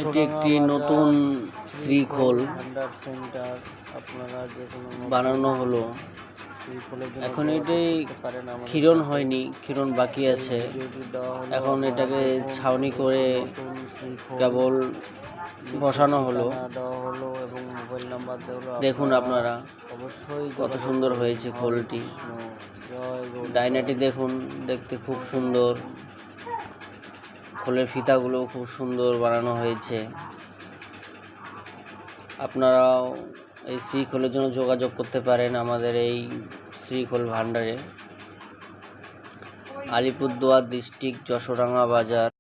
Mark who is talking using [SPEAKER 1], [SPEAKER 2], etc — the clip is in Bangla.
[SPEAKER 1] এটি একটি নতুন শ্রীখোল
[SPEAKER 2] ভান্ডার সেন্টার। আপনারা যে কোনো
[SPEAKER 1] বানানো হলো।
[SPEAKER 2] শ্রীখোলের জন্য
[SPEAKER 1] এখন
[SPEAKER 2] যোগাযোগ
[SPEAKER 1] এটাই
[SPEAKER 2] করতে পারেন আমাদের
[SPEAKER 1] ক্ষীরণ
[SPEAKER 2] সাথে।
[SPEAKER 1] হয়নি, ক্ষীরণ বাকি
[SPEAKER 2] এই
[SPEAKER 1] আছে।
[SPEAKER 2] ভিডিওটি দেওয়া হলো,
[SPEAKER 1] এখন
[SPEAKER 2] আপনারা
[SPEAKER 1] এটাকে
[SPEAKER 2] দেখুন।
[SPEAKER 1] ছাউনি করে
[SPEAKER 2] নতুন শ্রীখোল
[SPEAKER 1] কেবল
[SPEAKER 2] নিচে
[SPEAKER 1] বসানো হলো।
[SPEAKER 2] ঠিকানা দেওয়া হলো এবং মোবাইল নাম্বার দেওয়া হলো।
[SPEAKER 1] দেখুন আপনারা
[SPEAKER 2] অবশ্যই
[SPEAKER 1] কত
[SPEAKER 2] যোগাযোগ
[SPEAKER 1] সুন্দর
[SPEAKER 2] করুন।
[SPEAKER 1] হয়েছে
[SPEAKER 2] হরে
[SPEAKER 1] খোলটি।
[SPEAKER 2] কৃষ্ণ, জয় গৌর।
[SPEAKER 1] ডাইনাটি দেখুন, দেখতে খুব সুন্দর। খোলের ফিতাগুলো খুব সুন্দর বানানো হয়েছে। আপনারাও এই শ্রীখোলের জন্য যোগাযোগ করতে পারেন আমাদের এই শ্রীখোল ভান্ডারে। আলিপুরদুয়ার ডিস্ট্রিক্ট, যশোডাঙ্গা বাজার।